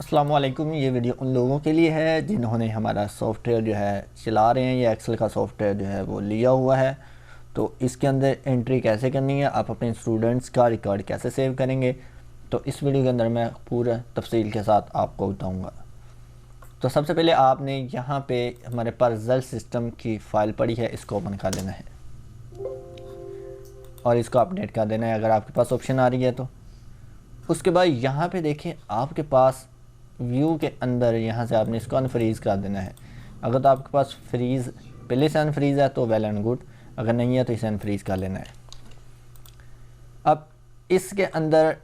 अस्सलाम वालेकुम। ये वीडियो उन लोगों के लिए है जिन्होंने हमारा सॉफ्टवेयर जो है चला रहे हैं या एक्सेल का सॉफ्टवेयर जो है वो लिया हुआ है। तो इसके अंदर एंट्री कैसे करनी है, आप अपने स्टूडेंट्स का रिकॉर्ड कैसे सेव करेंगे, तो इस वीडियो के अंदर मैं पूरा तफसील के साथ आपको बताऊँगा। तो सबसे पहले आपने यहाँ पे हमारे पास रिजल्ट सिस्टम की फ़ाइल पड़ी है, इसको ओपन कर देना है और इसको अपडेट कर देना है अगर आपके पास ऑप्शन आ रही है तो। उसके बाद यहाँ पे देखें आपके पास व्यू के अंदर यहाँ से आपने इसको अनफ्रीज़ कर देना है। अगर तो आपके पास फ्रीज़ पहले से अनफ्रीज़ है तो वेल एंड गुड, अगर नहीं है तो इसे अनफ्रीज़ कर लेना है। अब इसके अंदर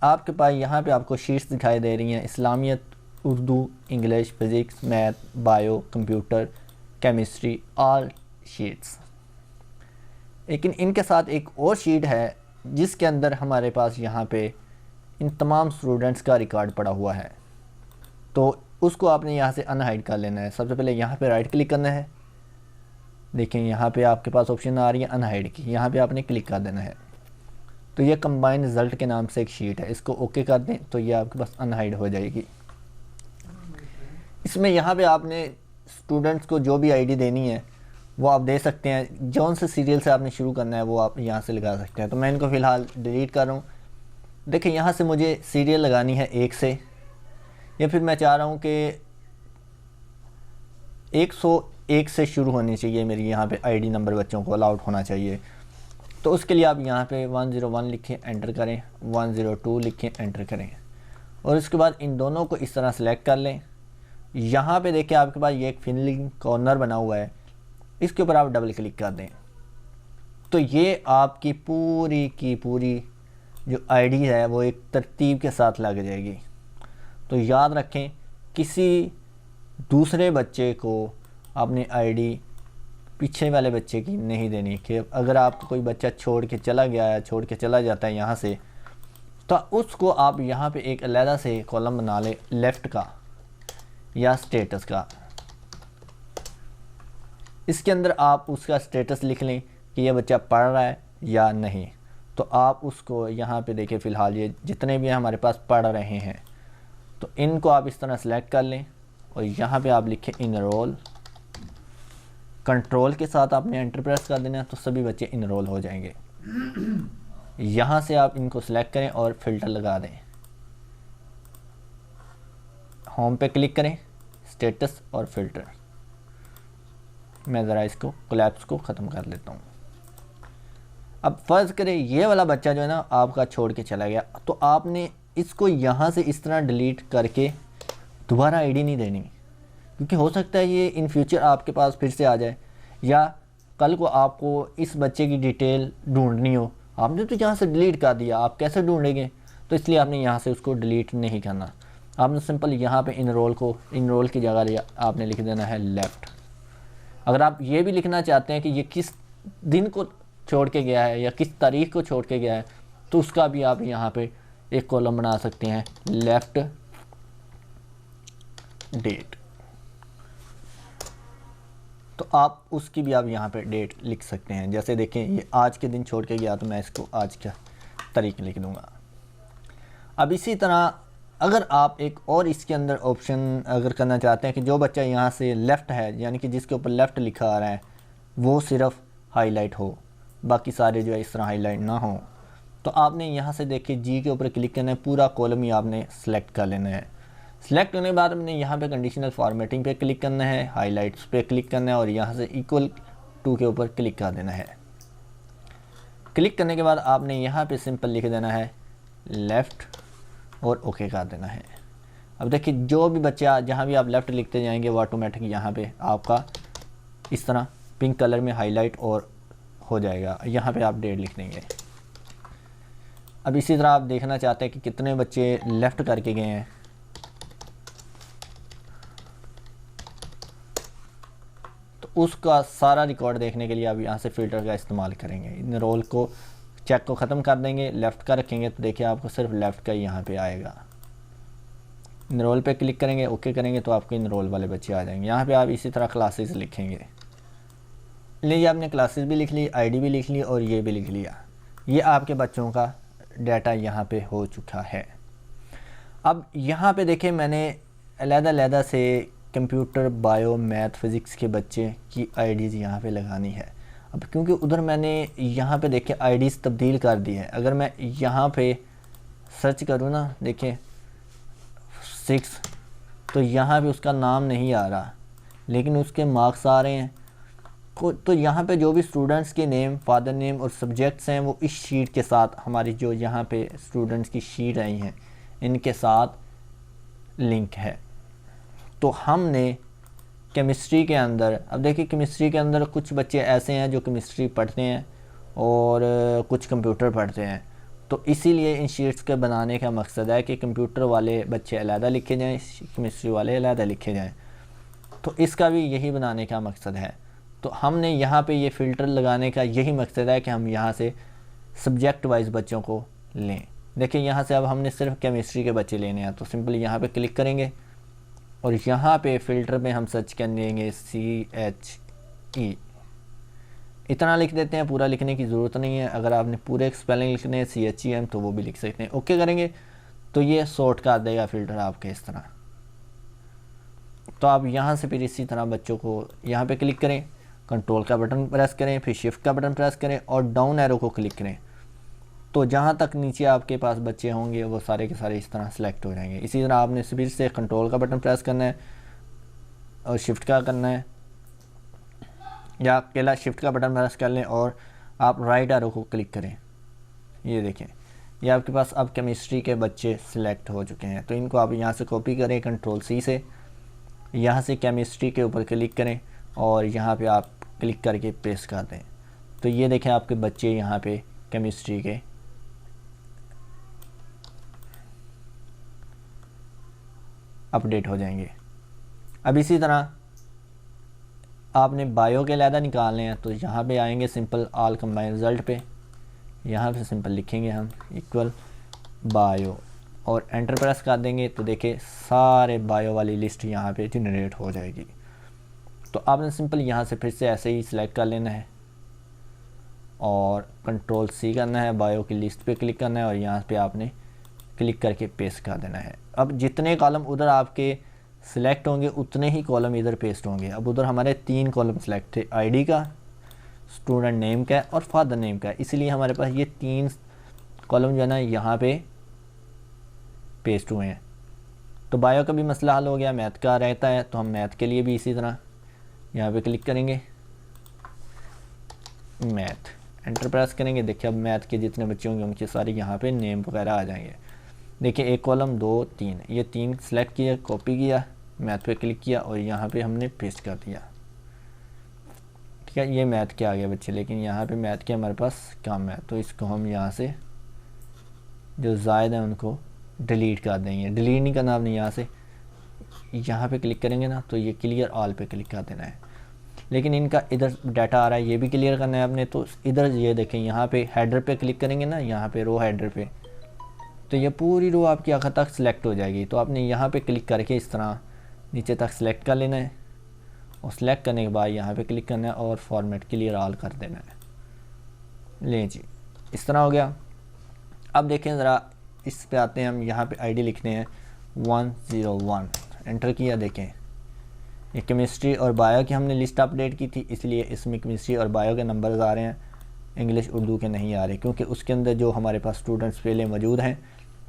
आपके पास यहाँ पे आपको शीट्स दिखाई दे रही हैं, इस्लामियत, Urdu, English, physics, math, bio, computer, chemistry, all sheets. लेकिन इनके साथ एक और शीट है जिसके अंदर हमारे पास यहाँ पे इन तमाम स्टूडेंट्स का रिकॉर्ड पड़ा हुआ है, तो उसको आपने यहाँ से अनहाइड कर लेना है। सबसे पहले यहाँ पे राइट क्लिक करना है। देखें यहाँ पे आपके पास ऑप्शन आ रही है अनहाइड की, यहाँ पे आपने क्लिक कर देना है। तो ये कंबाइन रिज़ल्ट के नाम से एक शीट है, इसको ओके कर दें तो ये आपके पास अनहाइड हो जाएगी। इसमें यहाँ पे आपने स्टूडेंट्स को जो भी आईडी देनी है वो आप दे सकते हैं। जौन से सीरियल से आपने शुरू करना है वो आप यहाँ से लगा सकते हैं। तो मैं इनको फ़िलहाल डिलीट कर रहा हूँ। देखिए यहाँ से मुझे सीरियल लगानी है 1 से, या फिर मैं चाह रहा हूँ कि 101 से शुरू होनी चाहिए मेरी यहाँ पे आईडी नंबर, बच्चों को अलाउड होना चाहिए। तो उसके लिए आप यहाँ पे 101 लिखें, एंटर करें, 102 लिखें, एंटर करें और उसके बाद इन दोनों को इस तरह सेलेक्ट कर लें। यहाँ पे देखिए आपके पास ये एक फिलिंग कॉर्नर बना हुआ है, इसके ऊपर आप डबल क्लिक कर दें तो ये आपकी पूरी की पूरी जो आईडी है वो एक तरतीब के साथ लग जाएगी। तो याद रखें, किसी दूसरे बच्चे को आपने आईडी पीछे वाले बच्चे की नहीं देनी कि अगर आपको कोई बच्चा छोड़ के चला गया है, छोड़ के चला जाता है यहाँ से, तो उसको आप यहाँ पे एक अलग से कॉलम बना लें लेफ़्ट का या स्टेटस का। इसके अंदर आप उसका स्टेटस लिख लें कि यह बच्चा पढ़ रहा है या नहीं। तो आप उसको यहाँ पे देखें, फ़िलहाल ये जितने भी हमारे पास पढ़ रहे हैं तो इनको आप इस तरह सेलेक्ट कर लें और यहाँ पे आप लिखें इनरोल। कंट्रोल के साथ आपने एंटर प्रेस कर देना तो सभी बच्चे इनरोल हो जाएंगे। यहाँ से आप इनको सेलेक्ट करें और फ़िल्टर लगा दें। होम पे क्लिक करें, स्टेटस और फ़िल्टर। मैं ज़रा इसको कोलैप्स को ख़त्म कर लेता हूँ। अब फ़र्ज़ करें ये वाला बच्चा जो है ना आपका छोड़ के चला गया, तो आपने इसको यहाँ से इस तरह डिलीट करके दोबारा आईडी नहीं देनी, क्योंकि हो सकता है ये इन फ्यूचर आपके पास फिर से आ जाए या कल को आपको इस बच्चे की डिटेल ढूंढनी हो। आपने तो यहाँ से डिलीट कर दिया, आप कैसे ढूंढेंगे? तो इसलिए आपने यहाँ से उसको डिलीट नहीं करना। आपने सिंपल यहाँ पे इनरोल की जगह आपने लिख देना है लेफ़्ट। अगर आप ये भी लिखना चाहते हैं कि ये किस दिन को छोड़ के गया है या किस तारीख को छोड़ के गया है, तो उसका भी आप यहाँ पे एक कॉलम बना सकते हैं लेफ़्ट डेट। तो आप उसकी भी आप यहाँ पे डेट लिख सकते हैं। जैसे देखें ये आज के दिन छोड़ के गया तो मैं इसको आज का तारीख लिख दूँगा। अब इसी तरह अगर आप एक और इसके अंदर ऑप्शन अगर करना चाहते हैं कि जो बच्चा यहाँ से लेफ़्ट है, यानी कि जिसके ऊपर लेफ़्ट लिखा आ रहा है वो सिर्फ हाईलाइट हो, बाकी सारे जो है इस तरह हाईलाइट ना हो, तो आपने यहाँ से देखिए जी के ऊपर क्लिक करना है, पूरा कॉलम ही आपने सेलेक्ट कर लेना है। सेलेक्ट करने के बाद हमने यहाँ पे कंडीशनल फॉर्मेटिंग पे क्लिक करना है, हाईलाइट्स पे क्लिक करना है और यहाँ से इक्वल टू के ऊपर क्लिक कर देना है। क्लिक करने के बाद आपने यहाँ पे सिंपल लिख देना है लेफ़्ट और ओके कर देना है। अब देखिए जो भी बच्चा जहाँ भी आप लेफ़्ट लिखते जाएंगे वो ऑटोमेटिक यहाँ पे आपका इस तरह पिंक कलर में हाईलाइट और हो जाएगा। यहाँ पे आप डेट लिख देंगे। अब इसी तरह आप देखना चाहते हैं कि कितने बच्चे लेफ़्ट करके गए हैं, तो उसका सारा रिकॉर्ड देखने के लिए आप यहाँ से फ़िल्टर का इस्तेमाल करेंगे। इन रोल को चेक को ख़त्म कर देंगे, लेफ़्ट का रखेंगे तो देखिए आपको सिर्फ लेफ़्ट का ही यहाँ पे आएगा। इनरोल पे क्लिक करेंगे, ओके करेंगे तो आपको इनरोल वाले बच्चे आ जाएंगे। यहाँ पे आप इसी तरह क्लासेस लिखेंगे। लिए आपने क्लासेस भी लिख ली, आईडी भी लिख ली और ये भी लिख लिया। ये आपके बच्चों का डाटा यहाँ पे हो चुका है। अब यहाँ पे देखें मैंने अलग-अलग से कंप्यूटर, बायो, मैथ, फिज़िक्स के बच्चे की आईडीज़ यहाँ पे लगानी है। अब क्योंकि उधर मैंने यहाँ पे देखें आईडीज़ तब्दील कर दी है। अगर मैं यहाँ पे सर्च करूँ ना, देखें 6, तो यहाँ पे उसका नाम नहीं आ रहा, लेकिन उसके मार्क्स आ रहे हैं। तो यहाँ पे जो भी स्टूडेंट्स के नेम, फादर नेम और सब्जेक्ट्स हैं वो इस शीट के साथ, हमारी जो यहाँ पे स्टूडेंट्स की शीट आई हैं इनके साथ लिंक है। तो हमने केमिस्ट्री के अंदर, अब देखिए केमिस्ट्री के अंदर कुछ बच्चे ऐसे हैं जो केमिस्ट्री पढ़ते हैं और कुछ कंप्यूटर पढ़ते हैं। तो इसीलिए इन शीट्स के बनाने का मकसद है कि कंप्यूटर वाले बच्चे अलहदा लिखे जाएं, केमिस्ट्री वाले अलहदा लिखे जाएं। तो इसका भी यही बनाने का मकसद है। तो हमने यहाँ पे ये फ़िल्टर लगाने का यही मकसद है कि हम यहाँ से सब्जेक्ट वाइज बच्चों को लें। देखिए यहाँ से अब हमने सिर्फ केमिस्ट्री के बच्चे लेने हैं, तो सिंपली यहाँ पे क्लिक करेंगे और यहाँ पे फ़िल्टर में हम सर्च कर लेंगे CHE, इतना लिख देते हैं, पूरा लिखने की ज़रूरत नहीं है। अगर आपने पूरे स्पेलिंग लिखने हैं CHEM तो वो भी लिख सकते हैं। ओके करेंगे तो ये सॉर्ट कर देगा फ़िल्टर आपके इस तरह। तो आप यहाँ से फिर इसी तरह बच्चों को यहाँ पे क्लिक करें, कंट्रोल का बटन प्रेस करें, फिर शिफ्ट का बटन प्रेस करें और डाउन एरो को क्लिक करें। तो जहाँ तक नीचे आपके पास बच्चे होंगे वो सारे के सारे इस तरह सेलेक्ट हो जाएंगे। इसी तरह आपने फिर से कंट्रोल का बटन प्रेस करना है और शिफ्ट का करना है, या अकेला शिफ्ट का बटन प्रेस कर लें और आप राइट एरो को क्लिक करें। ये देखें ये आपके पास अब केमिस्ट्री के बच्चे सिलेक्ट हो चुके हैं। तो इनको आप यहाँ से कॉपी करें कंट्रोल C से, यहाँ से केमिस्ट्री के ऊपर क्लिक करें और यहाँ पे आप क्लिक करके पेस्ट कर दें। तो ये देखें आपके बच्चे यहाँ पे केमिस्ट्री के अपडेट हो जाएंगे। अब इसी तरह आपने बायो के अलहदा निकालने हैं, तो यहाँ पे आएंगे सिंपल ऑल कंबाइन रिज़ल्ट पे, यहाँ पे सिंपल लिखेंगे हम इक्वल बायो और एंटर प्रेस कर देंगे। तो देखिए सारे बायो वाली लिस्ट यहाँ पे जनरेट हो जाएगी। तो आपने सिंपल यहाँ से फिर से ऐसे ही सिलेक्ट कर लेना है और कंट्रोल C करना है, बायो की लिस्ट पे क्लिक करना है और यहाँ पे आपने क्लिक करके पेस्ट कर देना है। अब जितने कॉलम उधर आपके सिलेक्ट होंगे उतने ही कॉलम इधर पेस्ट होंगे। अब उधर हमारे 3 कॉलम सिलेक्ट थे, आईडी का, स्टूडेंट नेम का और फादर नेम का, इसलिए हमारे पास ये 3 कॉलम जो है ना यहाँ पे पेस्ट हुए हैं। तो बायो का भी मसला हल हो गया, मैथ का रहता है तो हम मैथ के लिए भी इसी तरह यहाँ पे क्लिक करेंगे, मैथ, एंटर प्रेस करेंगे। देखिए अब मैथ के जितने बच्चे होंगे उनके सारे यहाँ पे नेम वगैरह आ जाएंगे। देखिए 1 कॉलम 2 3, ये 3 सेलेक्ट किया, कॉपी किया, मैथ पे क्लिक किया और यहाँ पे हमने पेस्ट कर दिया। ठीक है, ये मैथ के आ गया बच्चे, लेकिन यहाँ पे मैथ के हमारे पास कम है, तो इसको हम यहाँ से जो ज़ायद है उनको डिलीट कर देंगे। डिलीट नहीं करना आपने, यहाँ पे क्लिक करेंगे ना तो ये क्लियर ऑल पे क्लिक कर देना है। लेकिन इनका इधर डाटा आ रहा है, ये भी क्लियर करना है आपने। तो इधर ये देखें यहाँ पे हेडर पे क्लिक करेंगे ना, यहाँ पे रो हेडर पे, तो ये पूरी रो आपकी आखिर तक सिलेक्ट हो जाएगी। तो आपने यहाँ पे क्लिक करके इस तरह नीचे तक सिलेक्ट कर लेना है और सिलेक्ट करने के बाद यहाँ पे क्लिक करना है और फॉर्मेट क्लियर ऑल कर देना है। लें जी, इस तरह हो गया। अब देखें ज़रा इस पे आते हैं हम, यहाँ पे आईडी लिखने हैं 101, एंटर किया। देखें ये केमिस्ट्री और बायो की हमने लिस्ट अपडेट की थी, इसलिए इसमें केमिस्ट्री और बायो के नंबर्स आ रहे हैं, इंग्लिश उर्दू के नहीं आ रहे, क्योंकि उसके अंदर जो हमारे पास स्टूडेंट्स पहले मौजूद हैं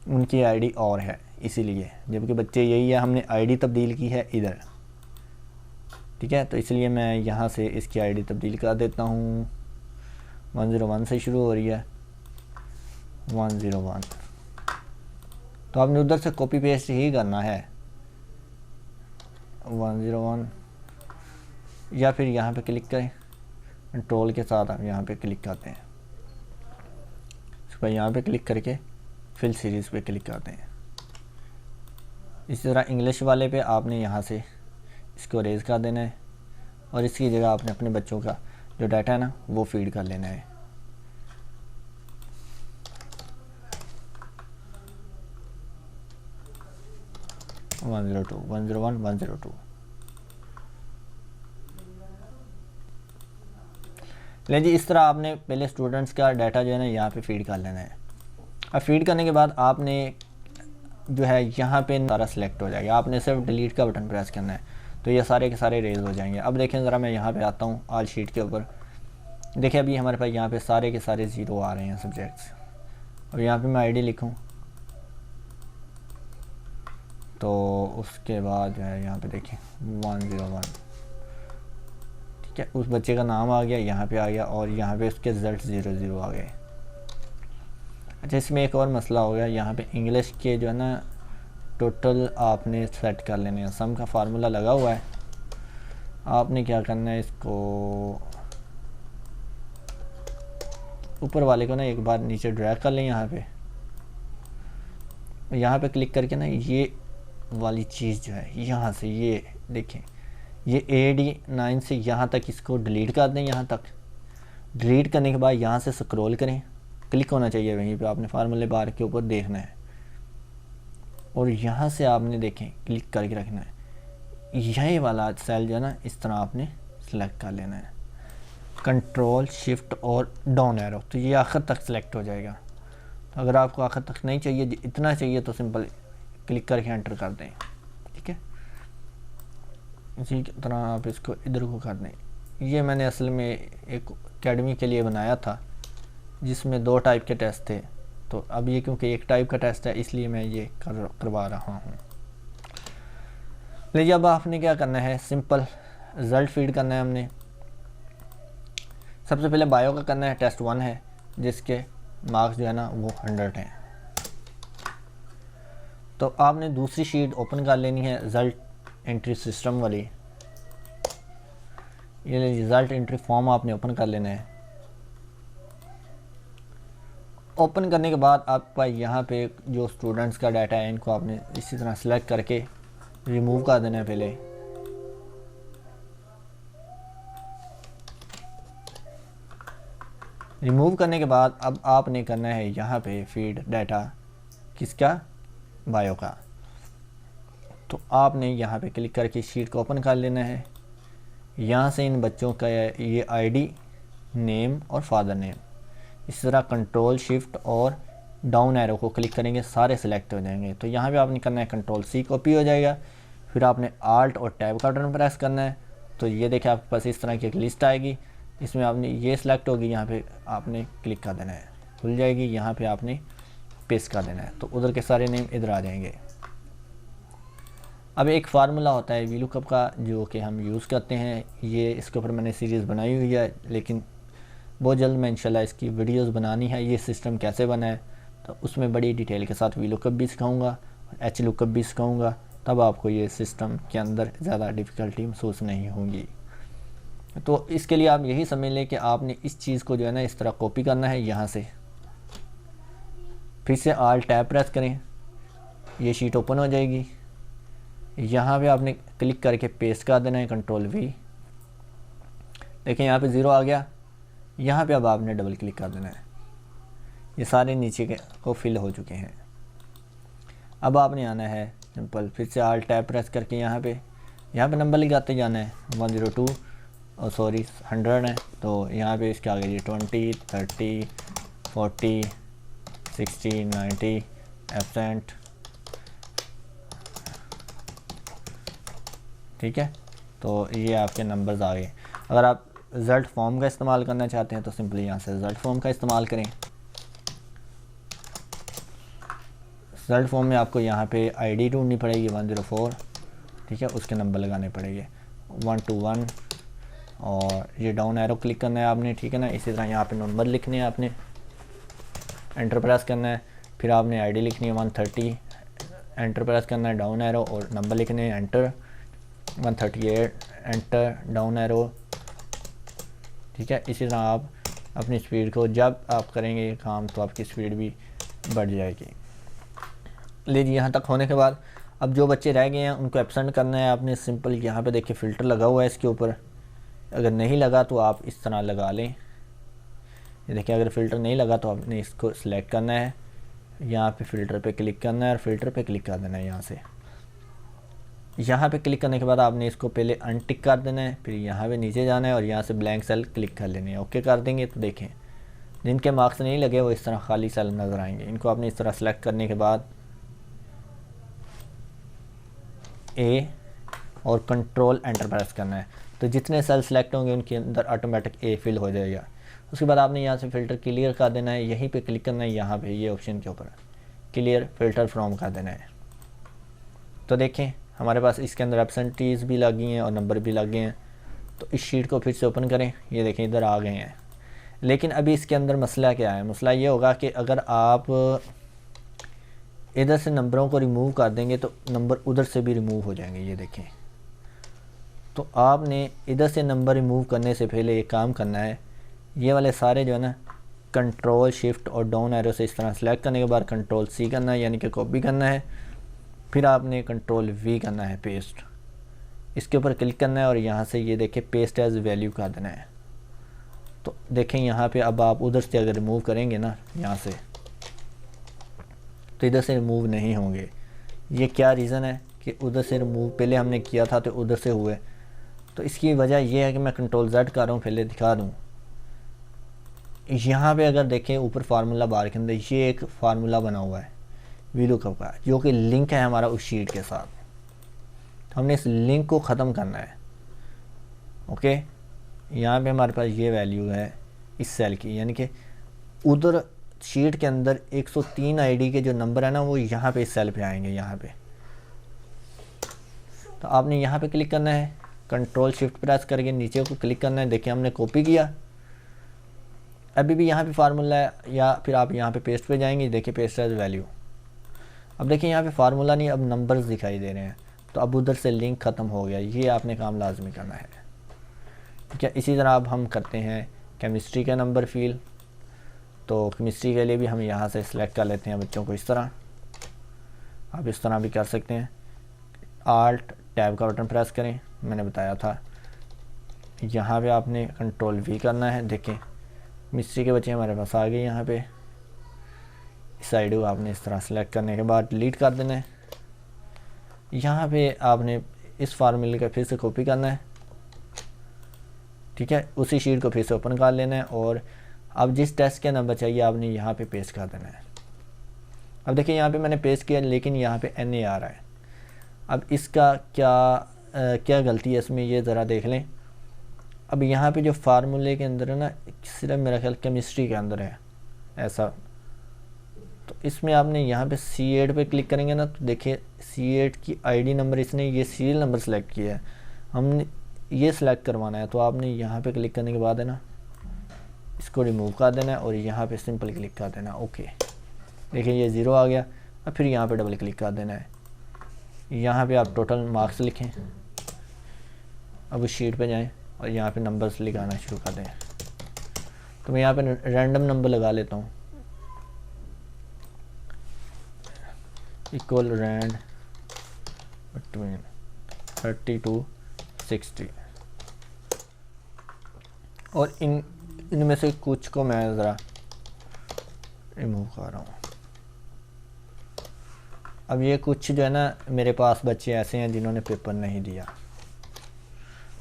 उनकी आईडी और है इसीलिए, जबकि बच्चे यही है, हमने आईडी तब्दील की है इधर। ठीक है, तो इसलिए मैं यहाँ से इसकी आईडी तब्दील कर देता हूँ। 101 से शुरू हो रही है, 101। तो आपने उधर से कॉपी पेस्ट ही करना है 101, या फिर यहाँ पे क्लिक करें, कंट्रोल के साथ आप यहाँ पे क्लिक करते हैं, इस पर यहाँ पे क्लिक करके फिल सीरीज़ पे क्लिक करते हैं। इसी तरह इंग्लिश वाले पे आपने यहाँ से इसको रेज कर देना है और इसकी जगह आपने अपने बच्चों का जो डाटा है ना वो फीड कर लेना है। वन 102, 101, 102। ले जी, इस तरह आपने पहले स्टूडेंट्स का डाटा जो है ना यहाँ पे फीड कर लेना है। अब फीड करने के बाद आपने जो है यहाँ पे सारा सिलेक्ट हो जाएगा। आपने सिर्फ डिलीट का बटन प्रेस करना है तो ये सारे के सारे रेज हो जाएंगे। अब देखें ज़रा मैं यहाँ पे आता हूँ ऑल शीट के ऊपर, देखिए अभी हमारे पास यहाँ पे सारे के सारे ज़ीरो आ रहे हैं सब्जेक्ट्स। अब यहाँ पे मैं आईडी लिखूँ तो उसके बाद जो है यहाँ पे देखें 101, ठीक है, उस बच्चे का नाम आ गया, यहाँ पे आ गया और यहाँ पे उसके रिजल्ट 00 आ गए। अच्छा, इसमें एक और मसला हो गया, यहाँ पे इंग्लिश के जो है ना टोटल आपने सेट कर लेने हैं। सम का फार्मूला लगा हुआ है, आपने क्या करना है, इसको ऊपर वाले को ना एक बार नीचे ड्रैग कर लें यहाँ पे क्लिक करके ना ये वाली चीज़ जो है यहाँ से ये देखें, ये AD9 से यहाँ तक इसको डिलीट कर दें। यहाँ तक डिलीट करने के बाद यहाँ से स्क्रॉल करें, क्लिक होना चाहिए वहीं पे, आपने फार्मूले बार के ऊपर देखना है और यहाँ से आपने देखें क्लिक करके रखना है। यही वाला सेल जो है ना इस तरह आपने सेलेक्ट कर लेना है, कंट्रोल शिफ्ट और डाउन एरो, तो ये आखिर तक सेलेक्ट हो जाएगा। तो अगर आपको आखिर तक नहीं चाहिए, इतना चाहिए, तो सिंपल क्लिक करके एंटर कर दें, ठीक है। इसी तरह आप इसको इधर को कर दें। ये मैंने असल में एक एकेडमी के लिए बनाया था जिसमें 2 टाइप के टेस्ट थे, तो अब ये क्योंकि एक टाइप का टेस्ट है इसलिए मैं ये करवा रहा हूँ। लीजिए अब आपने क्या करना है, सिंपल रिज़ल्ट फीड करना है हमने। सबसे पहले बायो का करना है, टेस्ट 1 है जिसके मार्क्स जो है ना वो 100 हैं। तो आपने दूसरी शीट ओपन कर लेनी है, रिज़ल्ट एंट्री सिस्टम वाली। ये रिज़ल्ट एंट्री फॉर्म आपने ओपन कर लेना है। ओपन करने के बाद आपका यहाँ पे जो स्टूडेंट्स का डाटा है इनको आपने इसी तरह सेलेक्ट करके रिमूव कर देना है पहले। रिमूव करने के बाद अब आपने करना है यहाँ पे फीड डाटा किसका, बायो का। तो आपने यहाँ पे क्लिक करके शीट को ओपन कर लेना है। यहाँ से इन बच्चों का ये आईडी, नेम और फादर नेम, इस तरह कंट्रोल शिफ्ट और डाउन एरो को क्लिक करेंगे, सारे सिलेक्ट हो जाएंगे। तो यहाँ पे आपने करना है कंट्रोल C, कॉपी हो जाएगा। फिर आपने आल्ट और टैब का बटन प्रेस करना है, तो ये देखिए आपके पास इस तरह की एक लिस्ट आएगी। इसमें आपने ये सिलेक्ट होगी, यहाँ पे आपने क्लिक कर देना है, खुल जाएगी। यहाँ पे आपने पेस्ट कर देना है, तो उधर के सारे नेम इधर आ जाएंगे। अब एक फार्मूला होता है वीलुकअप का जो कि हम यूज़ करते हैं, ये इसके ऊपर मैंने सीरीज़ बनाई हुई है, लेकिन बहुत जल्द मैं इंशाल्लाह इसकी वीडियोस बनानी है। ये सिस्टम कैसे बना है तो उसमें बड़ी डिटेल के साथ वीलुकअप भी सिखाऊंगा और HLOOKUP भी सिखाऊंगा, तब आपको ये सिस्टम के अंदर ज़्यादा डिफ़िकल्टी महसूस नहीं होगी। तो इसके लिए आप यही समझ लें कि आपने इस चीज़ को जो है ना इस तरह कॉपी करना है। यहाँ से फिर से आल्ट टैब प्रेस करें, ये शीट ओपन हो जाएगी। यहाँ पे आपने क्लिक करके पेस्ट कर देना है, कंट्रोल V। देखें यहाँ पे 0 आ गया। यहाँ पे अब आपने डबल क्लिक कर देना है, ये सारे नीचे के को फिल हो चुके हैं। अब आपने आना है सिंपल, फिर से आल्ट टैब प्रेस करके यहाँ पे नंबर लगाते जाना है। 102 और सॉरी 100 है, तो यहाँ पे इसके आगे 20, 30, 40, 60, 90 एब्सेंट, ठीक है। तो ये आपके नंबर्स आ गए। अगर आप रिज़ल्ट फॉर्म का इस्तेमाल करना चाहते हैं तो सिंपली यहाँ से रिज़ल्ट फॉर्म का इस्तेमाल करें। रिज़ल्ट फॉर्म में आपको यहाँ पे आईडी ढूंढनी पड़ेगी 104, ठीक है, उसके नंबर लगाने पड़ेंगे 121 और ये डाउन एरो क्लिक करना है आपने, ठीक है ना। इसी तरह यहाँ पे नंबर लिखने हैं आपने, एंटर प्रेस करना है। फिर आपने आईडी लिखनी है 130, एंटर प्रेस करना है, डाउन एरो और नंबर लिखने हैं, एंटर 138, एंटर डाउन एरो, ठीक है। इसी तरह आप अपनी स्पीड को जब आप करेंगे ये काम तो आपकी स्पीड भी बढ़ जाएगी। लीजिए यहाँ तक होने के बाद अब जो बच्चे रह गए हैं उनको एब्सेंट करना है आपने। सिंपल यहाँ पे देखिए फ़िल्टर लगा हुआ है इसके ऊपर, अगर नहीं लगा तो आप इस तरह लगा लें। ये देखिए अगर फ़िल्टर नहीं लगा तो आपने इसको सिलेक्ट करना है, यहाँ पे फ़िल्टर पे क्लिक करना है और फ़िल्टर पे क्लिक कर देना है। यहाँ पे क्लिक करने के बाद आपने इसको पहले अनटिक कर देना है, फिर यहाँ पे नीचे जाना है और यहाँ से ब्लैंक सेल क्लिक कर लेने हैं। ओके कर देंगे तो देखें जिनके मार्क्स नहीं लगे वो इस तरह खाली सेल नज़र आएंगे। इनको आपने इस तरह सेलेक्ट करने के बाद ए और कंट्रोल एंटर प्रेस करना है। तो जितने सेल सेलेक्ट होंगे उनके अंदर ऑटोमेटिक ए फिल हो जाएगा। उसके बाद आपने यहाँ से फ़िल्टर क्लियर कर देना है, यहीं पे क्लिक करना है, यहाँ पे ये ऑप्शन के ऊपर क्लियर फ़िल्टर फ्रॉम कर देना है। तो देखें हमारे पास इसके अंदर एब्सेंटीज़ भी लग गई हैं और नंबर भी लग गए हैं। तो इस शीट को फिर से ओपन करें, ये देखें इधर आ गए हैं। लेकिन अभी इसके अंदर मसला क्या है, मसला ये होगा कि अगर आप इधर से नंबरों को रिमूव कर देंगे तो नंबर उधर से भी रिमूव हो जाएंगे। ये देखें, तो आपने इधर से नंबर रिमूव करने से पहले एक काम करना है, ये वाले सारे जो है ना कंट्रोल शिफ्ट और डाउन एरो से इस तरह सेलेक्ट करने के बाद कंट्रोल सी करना है, यानी कि कॉपी करना है। फिर आपने कंट्रोल वी करना है पेस्ट, इसके ऊपर क्लिक करना है और यहाँ से ये देखें पेस्ट एज वैल्यू कर देना है। तो देखें यहाँ पे अब आप उधर से अगर रिमूव करेंगे ना यहाँ से, तो इधर से रिमूव नहीं होंगे। ये क्या रीज़न है कि उधर से रिमूव पहले हमने किया था तो उधर से हुए। तो इसकी वजह यह है कि मैं कंट्रोल Z कर रहा हूँ, पहले दिखा दूँ। यहाँ पे अगर देखें ऊपर फार्मूला बार के अंदर ये एक फार्मूला बना हुआ है वीलुकअप का, जो कि लिंक है हमारा उस शीट के साथ। तो हमने इस लिंक को ख़त्म करना है। ओके, यहाँ पे हमारे पास ये वैल्यू है इस सेल की, यानी कि उधर शीट के अंदर 103 आईडी के जो नंबर है ना वो यहाँ पे इस सेल पे आएंगे यहाँ पे। तो आपने यहाँ पे क्लिक करना है, कंट्रोल शिफ्ट प्रेस करके नीचे को क्लिक करना है। देखिए हमने कॉपी किया, अभी भी यहाँ पे फार्मूला है, या फिर आप यहाँ पे पेस्ट पे जाएंगे, देखिए पेस्ट एज वैल्यू। अब देखिए यहाँ पे फार्मूला नहीं, अब नंबर्स दिखाई दे रहे हैं। तो अब उधर से लिंक ख़त्म हो गया, ये आपने काम लाजमी करना है। ठीक है, इसी तरह अब हम करते हैं केमिस्ट्री का नंबर फील। तो केमिस्ट्री के लिए भी हम यहाँ से सिलेक्ट कर लेते हैं बच्चों को इस तरह, आप इस तरह भी कर सकते हैं। आल्ट टैब का बटन प्रेस करें, मैंने बताया था। यहाँ पे आपने कंट्रोल वी करना है। देखें केमिस्ट्री के बच्चे हमारे पास आ गए यहाँ पे। इस साइड को आपने इस तरह सेलेक्ट करने के बाद डिलीट कर देना है। यहाँ पे आपने इस फार्मूले का फिर से कॉपी करना है। ठीक है, उसी शीट को फिर से ओपन कर लेना है और अब जिस टेस्ट के नंबर चाहिए आपने यहाँ पे पेस्ट कर देना है। अब देखिए यहाँ पे मैंने पेस्ट किया, लेकिन यहाँ पे NA आ रहा है। अब इसका क्या गलती है इसमें, ये ज़रा देख लें। अब यहाँ पे जो फार्मूले के अंदर है ना, सिर्फ मेरा ख्याल केमिस्ट्री के अंदर है ऐसा। तो इसमें आपने यहाँ पे C8 पे क्लिक करेंगे ना, तो देखिए C8 की ID नंबर इसने ये सीरियल नंबर सेलेक्ट किया है, हमने ये सिलेक्ट करवाना है। तो आपने यहाँ पे क्लिक करने के बाद है ना इसको रिमूव कर देना है और यहाँ पे सिंपल क्लिक कर देना। ओके, देखिए ये 0 आ गया। अब फिर यहाँ पे डबल क्लिक कर देना है, यहाँ पे आप टोटल मार्क्स लिखें। अब उस शीट पे जाएं और यहाँ पे नंबर्स लिखाना शुरू कर दें। तो मैं यहाँ पे रैंडम नंबर लगा लेता हूँ, इक्वल रैंड बिटवीन 30 to 60। और इनमें से कुछ को मैं ज़रा रिमूव कर रहा हूँ। अब ये कुछ जो है ना मेरे पास बच्चे ऐसे हैं जिन्होंने पेपर नहीं दिया।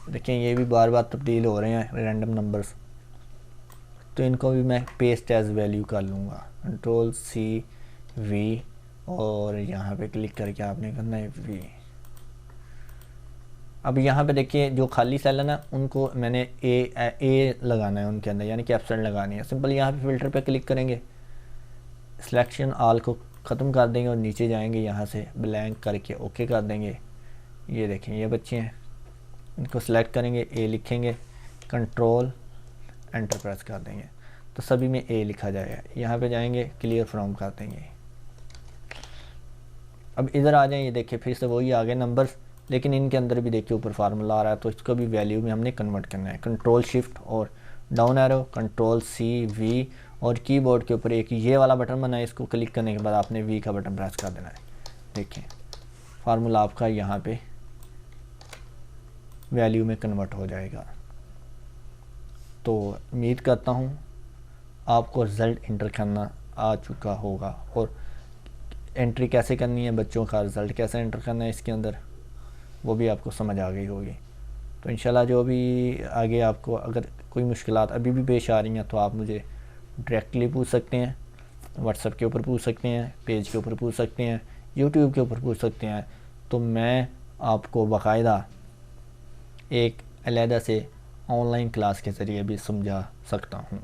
देखिए ये भी बार बार तब्दील हो रहे हैं रैंडम नंबर्स, तो इनको भी मैं पेस्ट एज वैल्यू कर लूँगा। कंट्रोल C V और यहाँ पे क्लिक करके आपने करना है V। अब यहाँ पे देखिए जो खाली सेल है ना उनको मैंने ए लगाना है उनके अंदर, यानी कि एब्सेंट लगानी है। सिंपल यहाँ पे फ़िल्टर पे क्लिक करेंगे, सिलेक्शन ऑल को ख़त्म कर देंगे और नीचे जाएंगे, यहाँ से ब्लैंक करके ओके कर देंगे। ये देखें ये बच्चे हैं, इनको सेलेक्ट करेंगे, ए लिखेंगे, कंट्रोल एंटर प्रेस कर देंगे तो सभी में ए लिखा जाएगा। यहाँ पे जाएंगे क्लियर फ्रॉम कर देंगे। अब इधर आ जाएं, ये देखिए फिर से वही आ गए नंबर्स, लेकिन इनके अंदर भी देखिए ऊपर फार्मूला आ रहा है, तो इसको भी वैल्यू में हमने कन्वर्ट करना है। कंट्रोल शिफ्ट और down arrow, control C V और कीबोर्ड के ऊपर एक ये वाला बटन बना है, इसको क्लिक करने के बाद आपने V का बटन प्रेस कर देना है। देखिए फार्मूला आपका यहाँ पे वैल्यू में कन्वर्ट हो जाएगा। तो उम्मीद करता हूँ आपको रिज़ल्ट इंटर करना आ चुका होगा, और एंट्री कैसे करनी है, बच्चों का रिज़ल्ट कैसे एंटर करना है इसके अंदर, वो भी आपको समझ आ गई होगी। तो इंशाल्लाह जो भी आगे आपको अगर कोई मुश्किलात अभी भी पेश आ रही हैं तो आप मुझे डायरेक्टली पूछ सकते हैं, व्हाट्सएप के ऊपर पूछ सकते हैं, पेज के ऊपर पूछ सकते हैं, यूट्यूब के ऊपर पूछ सकते हैं। तो मैं आपको बाकायदा एक अलहदा से ऑनलाइन क्लास के ज़रिए भी समझा सकता हूँ।